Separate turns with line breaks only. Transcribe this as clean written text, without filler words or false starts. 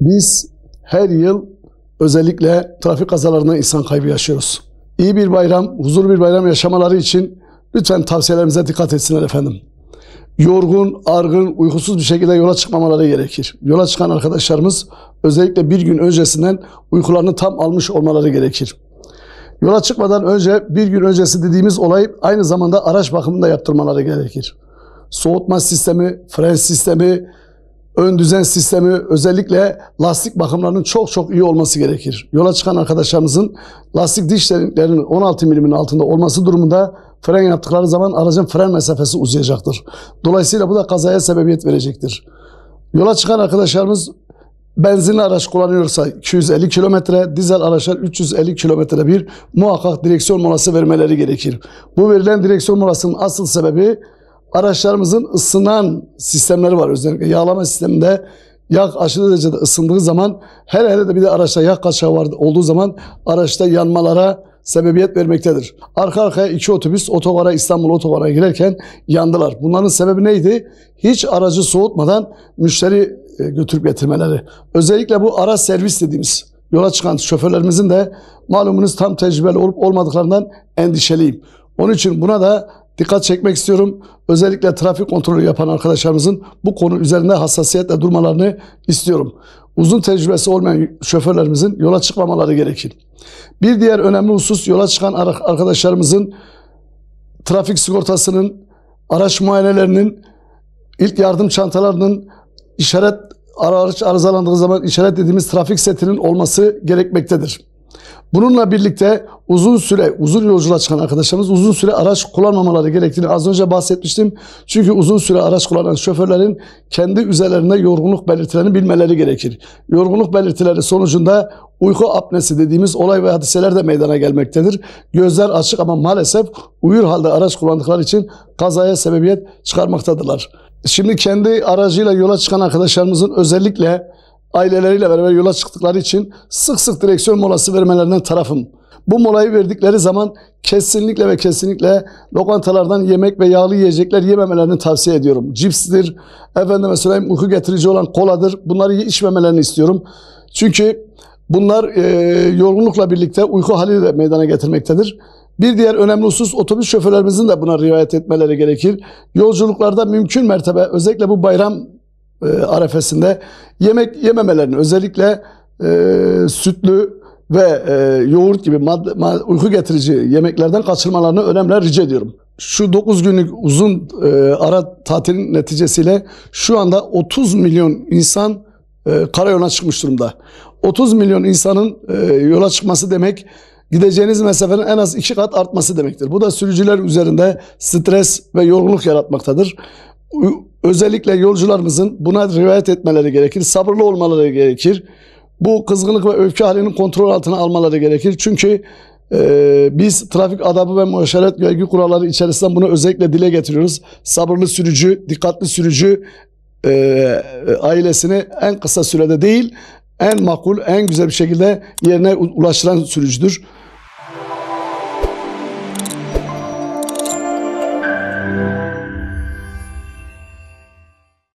Biz her yıl özellikle trafik kazalarından insan kaybı yaşıyoruz. İyi bir bayram, huzurlu bir bayram yaşamaları için lütfen tavsiyelerimize dikkat etsinler efendim. Yorgun, argın, uykusuz bir şekilde yola çıkmamaları gerekir. Yola çıkan arkadaşlarımız özellikle bir gün öncesinden uykularını tam almış olmaları gerekir. Yola çıkmadan önce bir gün öncesi dediğimiz olay aynı zamanda araç bakımını da yaptırmaları gerekir. Soğutma sistemi, fren sistemi, ön düzen sistemi, özellikle lastik bakımlarının çok iyi olması gerekir. Yola çıkan arkadaşlarımızın lastik diş derinliklerinin 16 milimin altında olması durumunda fren yaptıkları zaman aracın fren mesafesi uzayacaktır. Dolayısıyla bu da kazaya sebebiyet verecektir. Yola çıkan arkadaşlarımız benzinli araç kullanıyorsa 250 kilometre, dizel araçlar 350 kilometre bir muhakkak direksiyon molası vermeleri gerekir. Bu verilen direksiyon molasının asıl sebebi araçlarımızın ısınan sistemleri var. Özellikle yağlama sisteminde yağ aşırı derecede ısındığı zaman, hele de bir de araçta yağ kaçağı olduğu zaman araçta yanmalara sebebiyet vermektedir. Arka arkaya iki otobüs otogara, İstanbul otogara girerken yandılar. Bunların sebebi neydi? Hiç aracı soğutmadan müşteri götürüp getirmeleri. Özellikle bu araç servis dediğimiz yola çıkan şoförlerimizin de malumunuz tam tecrübeli olup olmadıklarından endişeliyim. Onun için buna da dikkat çekmek istiyorum. Özellikle trafik kontrolü yapan arkadaşlarımızın bu konu üzerinde hassasiyetle durmalarını istiyorum. Uzun tecrübesi olmayan şoförlerimizin yola çıkmamaları gerekir. Bir diğer önemli husus, yola çıkan arkadaşlarımızın trafik sigortasının, araç muayenelerinin, ilk yardım çantalarının, araç arızalandığı zaman işaret dediğimiz trafik setinin olması gerekmektedir. Bununla birlikte uzun yolculuğa çıkan arkadaşlarımız uzun süre araç kullanmamaları gerektiğini az önce bahsetmiştim. Çünkü uzun süre araç kullanan şoförlerin kendi üzerlerinde yorgunluk belirtilerini bilmeleri gerekir. Yorgunluk belirtileri sonucunda uyku apnesi dediğimiz olay ve hadiseler de meydana gelmektedir. Gözler açık ama maalesef uyur halde araç kullandıkları için kazaya sebebiyet çıkarmaktadırlar. Şimdi kendi aracıyla yola çıkan arkadaşlarımızın özellikle aileleriyle beraber yola çıktıkları için sık direksiyon molası vermelerinden tarafım. Bu molayı verdikleri zaman kesinlikle lokantalardan yemek ve yağlı yiyecekler yememelerini tavsiye ediyorum. Cipstir, efendime söyleyeyim uyku getirici olan koladır. Bunları içmemelerini istiyorum. Çünkü bunlar yorgunlukla birlikte uyku hali de meydana getirmektedir. Bir diğer önemli husus, otobüs şoförlerimizin de buna riayet etmeleri gerekir. Yolculuklarda mümkün mertebe özellikle bu bayram arefesinde yemek yememelerini, özellikle sütlü ve yoğurt gibi uyku getirici yemeklerden kaçırmalarını önemli rica ediyorum. Şu 9 günlük uzun ara tatilin neticesiyle şu anda 30 milyon insan karayoluna çıkmış durumda. 30 milyon insanın yola çıkması demek, gideceğiniz mesafenin en az 2 kat artması demektir. Bu da sürücüler üzerinde stres ve yorgunluk yaratmaktadır. Özellikle yolcularımızın buna riayet etmeleri gerekir, sabırlı olmaları gerekir. Bu kızgınlık ve öfke halinin kontrol altına almaları gerekir. Çünkü biz trafik adabı ve muaşeret vergi kuralları içerisinden bunu özellikle dile getiriyoruz. Sabırlı sürücü, dikkatli sürücü ailesini en kısa sürede değil, en makul, en güzel bir şekilde yerine ulaştıran sürücüdür.